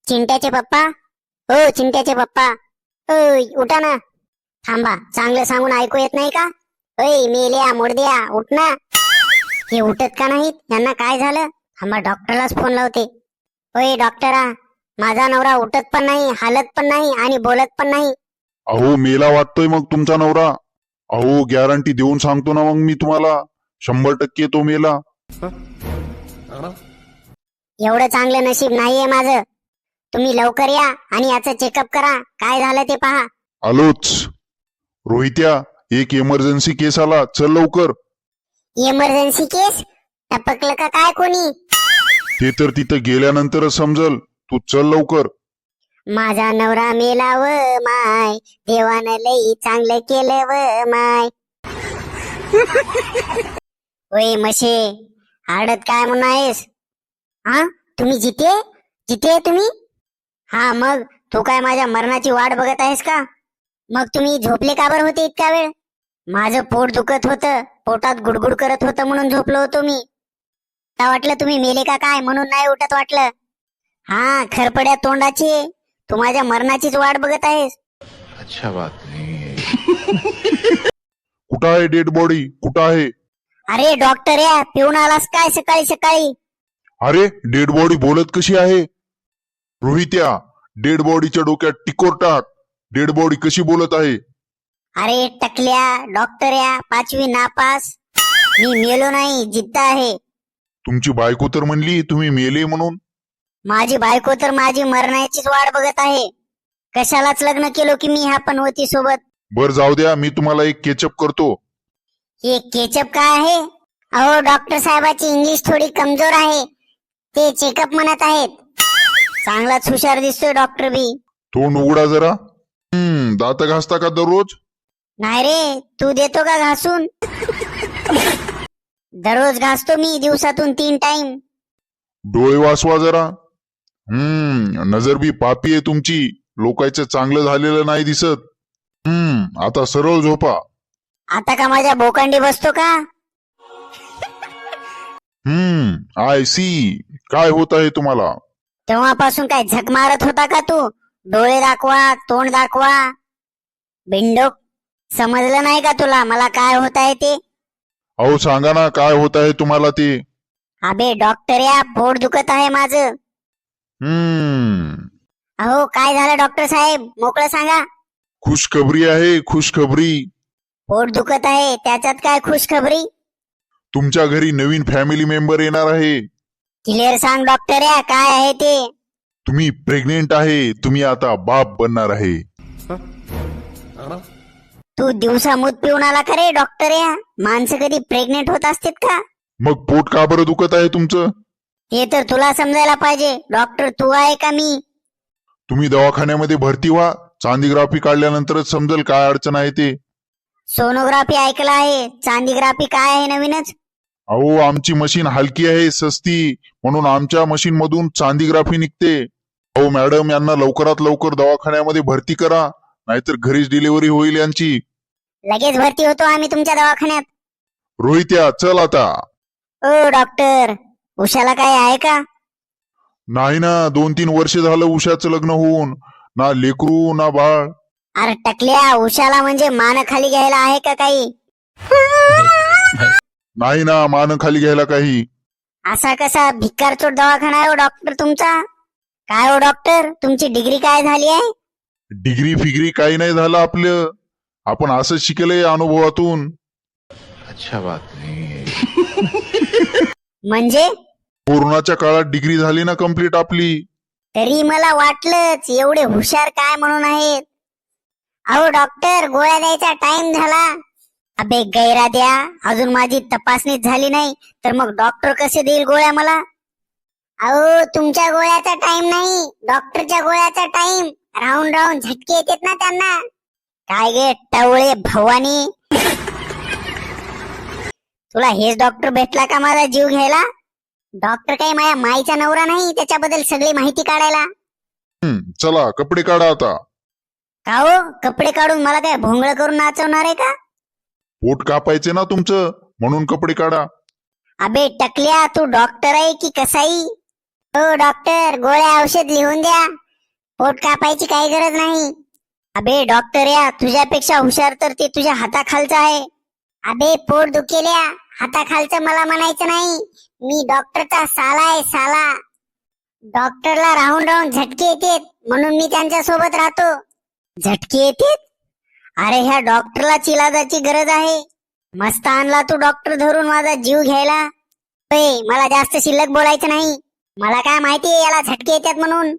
चिंट्याचे पप्पा, हो चिंट्याचे पप्पा, ओय उठा ना. थांबा, चांगलं सांगून ऐकू येत नाही का? ओय मेल्या मुडद्या, उठ ना. हे उठत का नाहीत? यांना काय झालं? थांबा, डॉक्टरलाच फोन लावते. ओय डॉक्टरा, माझा नवरा उठत पण नाही, हालत पण नाही आणि बोलत पण नाही. अहो मेला वाटतोय मग तुमचा नवरा. अहो गॅरंटी देऊन सांगतो ना मग मी तुम्हाला, 100% तो मेला. एवढं चांगलं नशीब नाहीये माझं. तुम्ही लवकर या आणि याचं चेकअप करा, काय झालं ते पहा. आलोच. रोहित्या, एक इमर्जन्सी केस आला, चल लवकर. इमर्जन्सी केस? टपकलं का काय कोणी? ते तर तिथं गेल्यानंतरच समजल, तू चल लवकर. माझा नवरा मेला व माय, देवानं लई चांगलं केलं व माय. ओय मशे, आडत काय म्हणून आहेस? हा, तुम्ही जिते जिते तुम्ही? हा मग तू काय माझ्या मरणाची वाट बघत आहेस का? मग तुम्ही झोपले का बरं होते इतका वेळ? माझं पोट दुखत होतं, पोटात गुडगुड करत होतं म्हणून झोपलो होतो मी. आता वाटलं तुम्ही मेले का काय म्हणून नाही उठत वाटलं. हा खरपड्या तोंडाची, तू माझ्या मरणाचीच वाट बघत आहेस. अच्छा बात नहीं. कुठं आहे डेड बॉडी, कुठं आहे? अरे डॉक्टर या, पिऊन आलास काय सकाळी सकाळी? अरे डेड बॉडी बोलत कशी आहे? रोहित्या, डेड बॉडीच्या डोक्यात टिकोर टाक. डेड बॉडी कशी बोलत आहे? अरे टकल्या, डॉक्टर या, 5वी नापास. मी मेलो नाही, जिद्द आहे. तुमची बायको तर म्हणली तुम्ही मेले म्हणून. माझी बायको तर माझी मरण्याचीच वाट बघत आहे. कशालाच लग्न केलो की मी ह्या पनवती सोबत. बर जाऊ द्या, मी तुम्हाला एक केचप करतो. हे केचप काय आहे? अहो डॉक्टर साहेबाची इंग्लिश थोडी कमजोर आहे, ते चेकअप म्हणत आहेत. चांगलाच हुशार दिसतोय डॉक्टर बी. तोंड उघडा जरा. दात घासता का दररोज? नाही रे, तू देतो का घासून? दररोज घासतो मी, दिवसातून 3 टाइम. डोळे वाचवा जरा. नजर बी पापी आहे तुमची, लोकांचं चांगलं झालेलं नाही दिसत. आता सरळ झोपा. आता का माझ्या बोकांडी बसतो का? I see. काय होत आहे तुम्हाला? तेव्हापासून काय झक मारत होता का तू? डोळे दाखवा, तोंड दाखवा. बिंडोक, समजलं नाही का तुला मला काय होत आहे ते? अहो सांगा ना, काय होत आहे तुम्हाला ते? अबे डॉक्टर या, पोट दुखत आहे माझं. अहो काय झालं डॉक्टर साहेब, मोकळं सांगा. खुशखबरी आहे, खुशखबरी. पोट दुखत आहे, त्याच्यात काय खुशखबरी? तुमच्या घरी नवीन फॅमिली मेंबर येणार आहे. क्लिअर सांग डॉक्टर या, काय आहे ते? तुम्ही प्रेग्नेंट आहे, तुम्ही आता बाप बनणार आहे. तू दिवसा मूत पिऊन आला का रे डॉक्टर या? माणसं कधी प्रेग्नेंट होत असतात का? मग पोट का बरं दुखत आहे तुमचं? ते तर तुला समजायला पाहिजे. डॉक्टर तू आहे का मी? तुम्ही दवाखान्यामध्ये भरती व्हा, चांदीग्राफी काढल्यानंतरच समजेल काय अडचण आहे ते. सोनोग्राफी ऐकलं आहे, चांदीग्राफी काय आहे नवीनच? अहो आमची मशीन हलकी आहे, सस्ती, म्हणून आमच्या मशीन मधून चांदीग्राफी निघते. अहो मॅडम, यांना लवकरात लवकर दवाखान्यामध्ये भरती करा, नाहीतर घरीच डिलिव्हरी होईल यांची. लगेच भरती होतो आम्ही तुमच्या दवाखान्यात. रोहित्या चल आता. ओ डॉक्टर, उषाला काय आहे का? नाही ना, 2-3 वर्ष झालं उषाचं लग्न होऊन, ना लेकरू ना बाळ. अरे टकल्या, उषाला म्हणजे मान खाली घ्यायला आहे का काही? नाही ना, मान खाली घ्यायला काही. असा कसा भिकारचोट दवाखाना आहे हो डॉक्टर तुमचा? काय हो डॉक्टर, तुमची डिग्री काय झाली आहे? डिग्री फिग्री काही नाही झालं आपलं, आपण असंच शिकलंय अनुभवातून. अच्छा बात नहीं. म्हणजे? कोरोनाच्या काळात डिग्री झाली ना कंप्लीट आपली. तरी मला वाटलंच एवढे हुशार काय म्हणून आहेत. अहो डॉक्टर, गोळ्या द्यायचा टाइम झाला. अबे गैरा द्या, अजून माझी तपासणी झाली नाही तर मग डॉक्टर कसे देईल गोळ्या मला? अहो तुमच्या गोळ्याचा टाइम नाही, डॉक्टरच्या गोळ्याचा टाइम. राहून राहून झटके येतात ना त्यांना. काय गे टवळे भवानी, तुला हेच डॉक्टर भेटला का माझा जीव घ्यायला? डॉक्टर काही माझ्या माईचा नवरा नाही, त्याच्याबद्दल सगळी माहिती काढायला. चला कपडे काढा आता. का हो, कपडे काढून मला काय भोंगळ करून नाचवणार आहे का? पोट कापायचे ना तुमचं, म्हणून कपडे काढा. अबे टकल्या, तू डॉक्टर आहे की कसाई? हो डॉक्टर, गोळ्या औषध लिहून द्या. पोट कापायची काही गरज नाही. अबे डॉक्टर या, तुझ्यापेक्षा हुशार तर ते तुझ्या हाताखालचं आहे. अबे पोट दुखेल्या, हाताखालचं मला म्हणायचं नाही. मी डॉक्टरचा साला आहे, साला. डॉक्टरला राहून राहून झटके येतात म्हणून मी त्यांच्या सोबत राहतो. झटके येतात? अरे ह्या डॉक्टरला इलाजाची गरज आहे. मस्त आणला तू डॉक्टर धरून माझा जीव घ्यायला. मला जास्त शिल्लक बोलायचं नाही. मला काय माहिती याला झटके येतात म्हणून.